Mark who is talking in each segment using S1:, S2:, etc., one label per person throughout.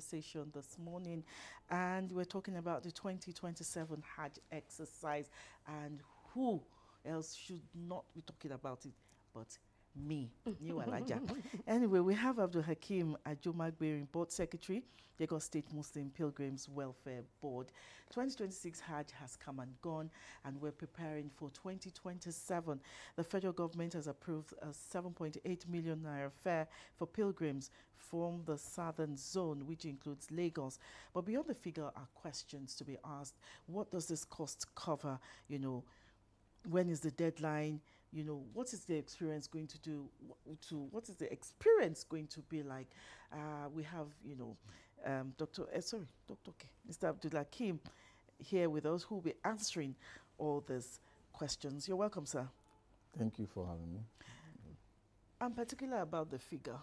S1: conversation this morning, and we're talking about the 2027 Hajj exercise, and who else should not be talking about it but me, New Alaja. Anyway, we have Abdul Hakim Ajomagberi, Board Secretary, Lagos State Muslim Pilgrims Welfare Board. 2026 Hajj has come and gone, and we're preparing for 2027. The federal government has approved a 7.8 million naira fare for pilgrims from the southern zone, which includes Lagos. But beyond the figure are questions to be asked. What does this cost cover? When is the deadline? What is the experience going to do what is the experience going to be like? We have, Mr. Abdul Hakim here with us, who will be answering all these questions. You're welcome, sir.
S2: Thank you for having me.
S1: I'm particular about the figure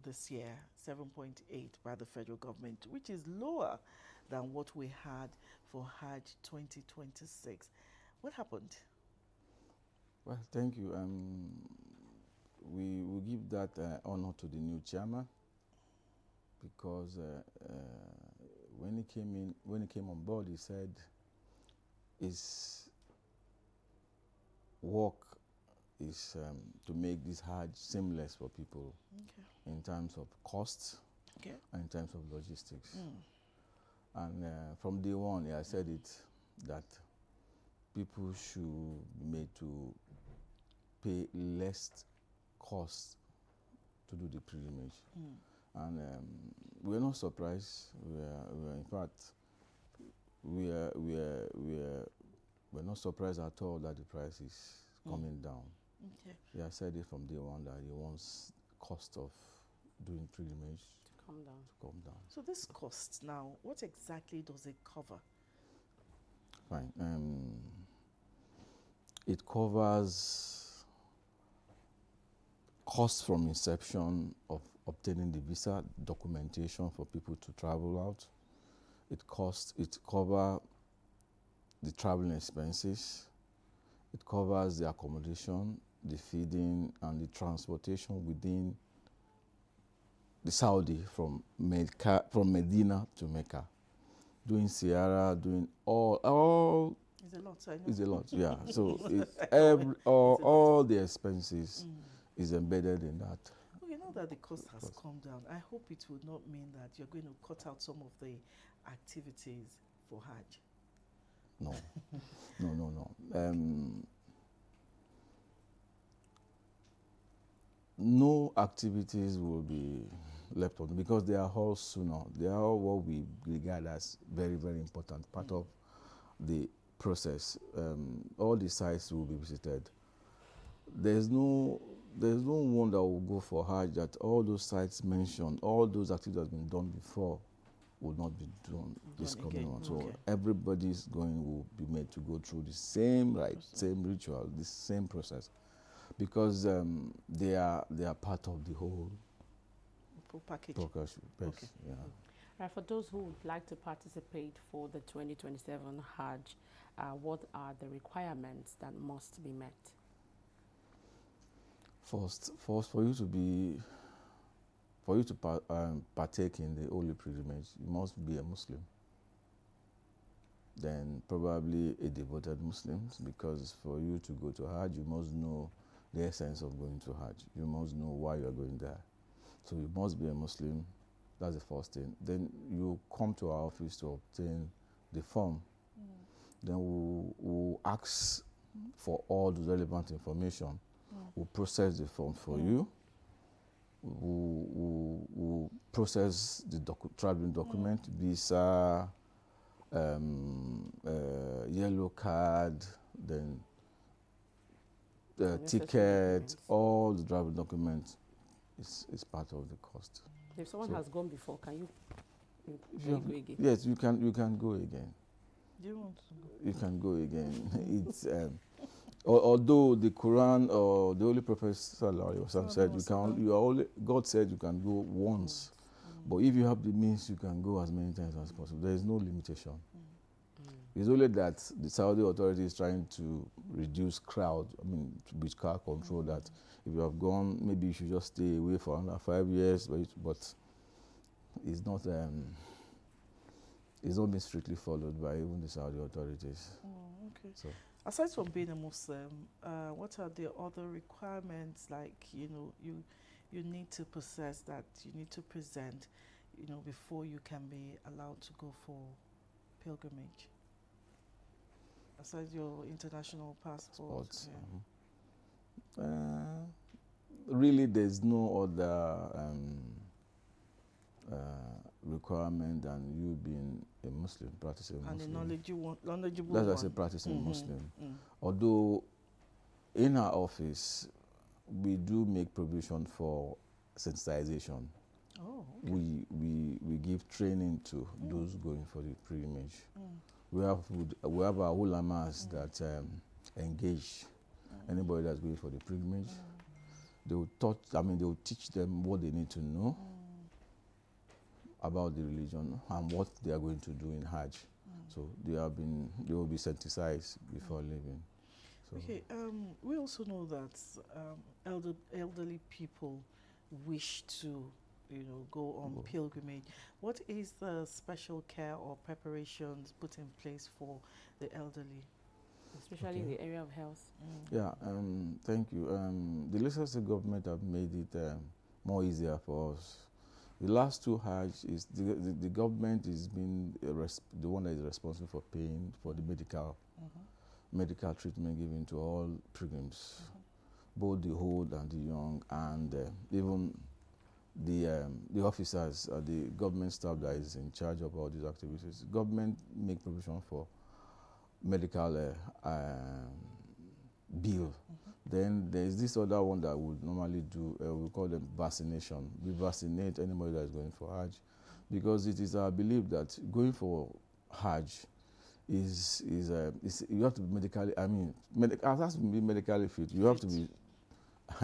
S1: this year, 7.8 by the federal government, which is lower than what we had for Hajj 2026. What happened?
S2: Well, thank you. We will give that honor to the new chairman, because when he came on board, he said his work is to make this Hajj seamless for people, in terms of costs, and in terms of logistics. And from day one, I said it, that people should be made to pay less cost to do the pilgrimage. And we're not surprised. In fact, we're not surprised at all that the price is coming down. I said it from day one, that he wants cost of doing pilgrimage to come down.
S1: So this cost now, what exactly does it cover?
S2: Fine. It covers costs from inception of obtaining the visa, documentation for people to travel out. It covers the traveling expenses. It covers the accommodation, the feeding, and the transportation within the Saudi from Medina to Mecca. Doing Sierra, doing all.
S1: It's a lot, I know.
S2: It's a lot, yeah. So all the expenses is embedded in that.
S1: Well, you know that the cost has come down. I hope it will not mean that you're going to cut out some of the activities for Hajj.
S2: No. No activities will be left on, because they are all sunnah. They are all what we regard as very, very important part of the process. All the sites will be visited. There's no one that will go for Hajj that all those sites mentioned, all those activities that have been done before, will not be done this coming one. So everybody's will be made to go through the same same ritual, the same process, because they are part of the whole
S1: package.
S3: Right, for those who would like to participate for the 2027 Hajj, what are the requirements that must be met?
S2: First, for you to partake in the holy pilgrimage, you must be a Muslim. Then probably a devoted Muslim, because for you to go to Hajj, you must know the essence of going to Hajj. You must know why you are going there. So you must be a Muslim. That's the first thing. Then you come to our office to obtain the form. Then we'll ask for all the relevant information. We'll process the form for you. We'll process the traveling document, visa, yellow card, then the ticket, all the travel documents is part of the cost.
S3: If someone has gone before, can you go again?
S2: Yes, you can go again.
S1: Do you want to go?
S2: You can go again. It's although the Quran or the Holy Prophet Sallallahu said God said you can go once, but if you have the means, you can go as many times as possible. There is no limitation. It's only that the Saudi authority is trying to reduce crowd, with crowd control, that if you have gone, maybe you should just stay away for another 5 years, but is not being strictly followed by even the Saudi authorities.
S1: Oh, okay.
S2: So
S1: Aside from being a Muslim, what are the other requirements? Like, you need to possess, that you need to present, before you can be allowed to go for pilgrimage. Aside your international passport.
S2: sports.
S1: Yeah.
S2: Really, there's no other requirement than you being a Muslim, practicing
S1: And the
S2: Muslim.
S1: knowledgeable
S2: That's why I
S1: one.
S2: say practicing
S1: Mhm,
S2: Muslim.
S1: mm.
S2: Although in our office, we do make provision for sensitization.
S1: Oh, okay.
S2: We give training to those going for the pilgrimage. We have our ulamas that engage anybody that's going for the pilgrimage. They will teach them what they need to know about the religion and what they are going to do in Hajj. So they will be sensitized before leaving. So
S1: Okay, we also know that elderly people wish to, go on pilgrimage. What is the special care or preparations put in place for the elderly?
S3: Especially in the area of health.
S2: yeah, thank you. The Leicester State government have made it more easier for us. The last two Hajj is the government is being the one that is responsible for paying for the medical treatment given to all pilgrims, both the old and the young, and even the officers, the government staff that is in charge of all these activities. Government make provision for medical bill. Then there's this other one that we would normally do. We call them vaccination. We vaccinate anybody that is going for Hajj, because it is our belief that going for Hajj is you have to be medically. It has to be medically fit. You have to be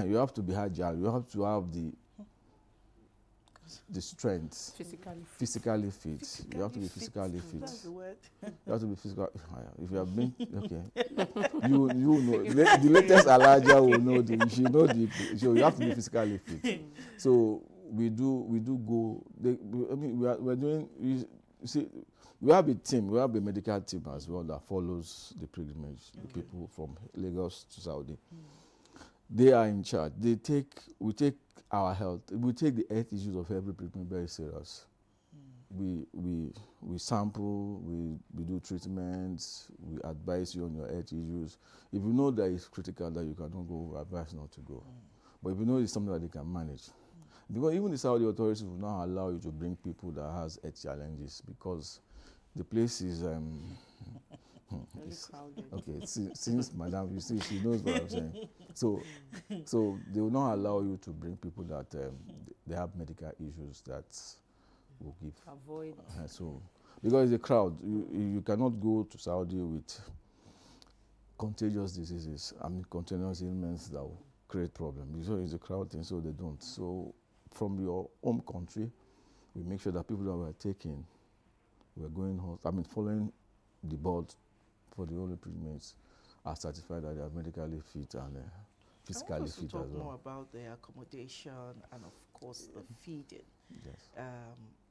S2: you have to be Hajjal. You have to have the strength. Physically fit. You have to be physically fit.
S1: That's the word.
S2: You have to be physical. If you have been okay, you know the latest Elijah will know so you have to be physically fit. So we do go. We're doing. You see, we have a team. We have a medical team as well that follows the pilgrimage. The people from Lagos to Saudi. They are in charge. We take our health. We take the health issues of every pilgrim very serious. We sample. We do treatments. We advise you on your health issues. If you know that it's critical that you cannot go, we advise not to go. But if you know it's something that they can manage, because even the Saudi authorities will not allow you to bring people that has health challenges, because the place is okay. Since Madam, you see, she knows what I'm saying. So they will not allow you to bring people that they have medical issues that will give
S3: Avoid.
S2: So because it's a crowd, you cannot go to Saudi with contagious diseases. Contagious ailments that will create problems. So it's a crowd thing, so they don't. So from your home country, we make sure that people that we're taking, we're going, following the board for the holy pilgrims are certified that they are medically fit and physically fit as well.
S1: I want us to talk more about the accommodation and, of course, the feeding.
S2: Yes.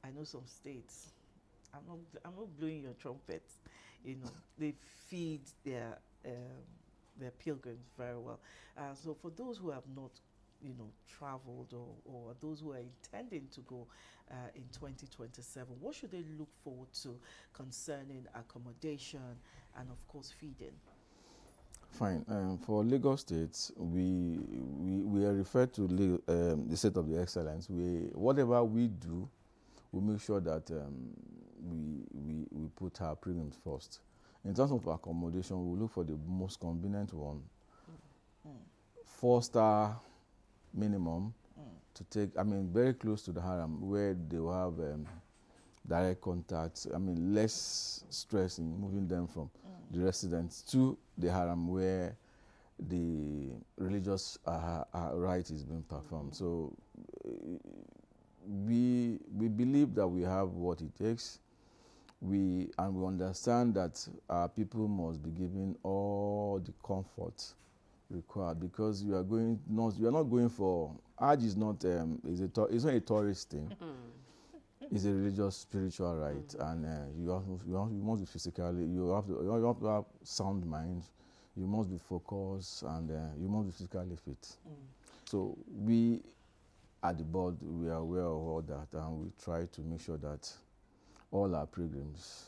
S1: I know some states. I'm not blowing your trumpet. They feed their pilgrims very well. So for those who have not, traveled or those who are intending to go in 2027, what should they look forward to concerning accommodation and, of course, feeding?
S2: Fine. For Lagos State, we are referred to the State of the Excellence. Whatever we do, we make sure that we put our pilgrims first. In terms of accommodation, we look for the most convenient one. 4-star minimum to take. Very close to the Haram, where they will have direct contact. Less stress in moving them from the residents to the Haram, where the religious rite is being performed. So we believe that we have what it takes. We understand that our people must be given all the comfort required, because you are not going for Hajj. Is not it's not a tourist thing. It's a religious, spiritual right, and you must be physically. You have to have sound mind. You must be focused, and you must be physically fit. So we, at the board, we are aware of all that, and we try to make sure that all our pilgrims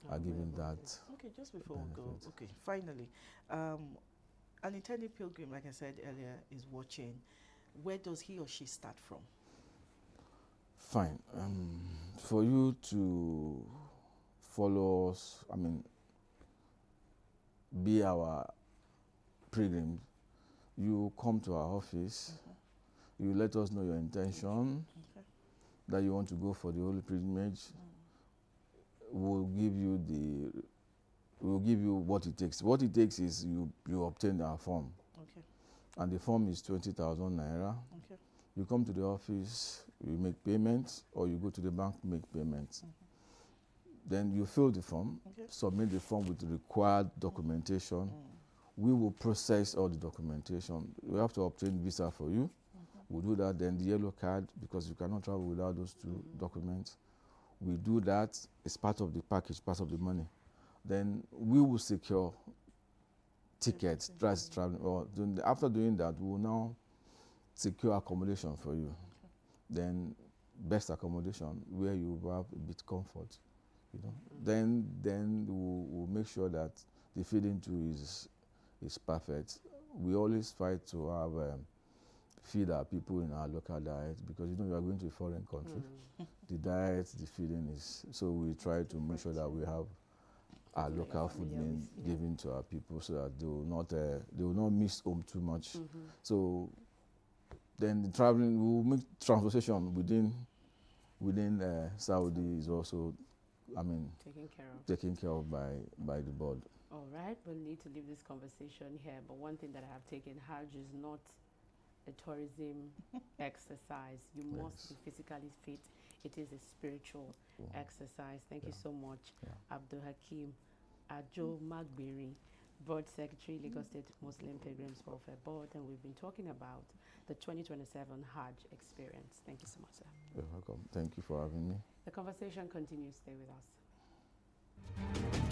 S2: are given that.
S1: Okay, just before we go, okay, finally, an intended pilgrim, like I said earlier, is watching. Where does he or she start from?
S2: Fine. For you to follow us, I mean, be our pilgrim, you come to our office, you let us know your intention, that you want to go for the holy pilgrimage. We'll give you what it takes. What it takes is you obtain our form.
S1: Okay.
S2: And the form is 20,000 naira.
S1: Okay.
S2: You come to the office, you make payments, or you go to the bank, make payments. Then you fill the form, submit the form with the required documentation. We will process all the documentation. We have to obtain visa for you. We'll do that. Then the yellow card, because you cannot travel without those two documents. We do that. It's part of the package, part of the money. Then we will secure tickets, traveling. After doing that, we will now secure accommodation for you. Then best accommodation where you have a bit comfort, you know. Then we'll make sure that the feeding too is perfect. We always fight to have feed our people in our local diet, because you are going to a foreign country. The diet, the feeding is, so we try to make sure that we have our local food being given to our people, so that they will not miss home too much. So then the traveling, we will make transportation within Saudi is also, I mean, taken care of by the board.
S3: All right, we'll need to leave this conversation here, but one thing that I have taken, Hajj is not a tourism exercise. You must be physically fit. It is a spiritual exercise. Thank you so much, Abdul Hakim Ajo Magbiri, Board Secretary, Lagos State Muslim Pilgrims Welfare Board, and we've been talking about the 2027 Hajj experience. Thank you so much, sir.
S2: You're welcome. Thank you for having me.
S3: The conversation continues. Stay with us.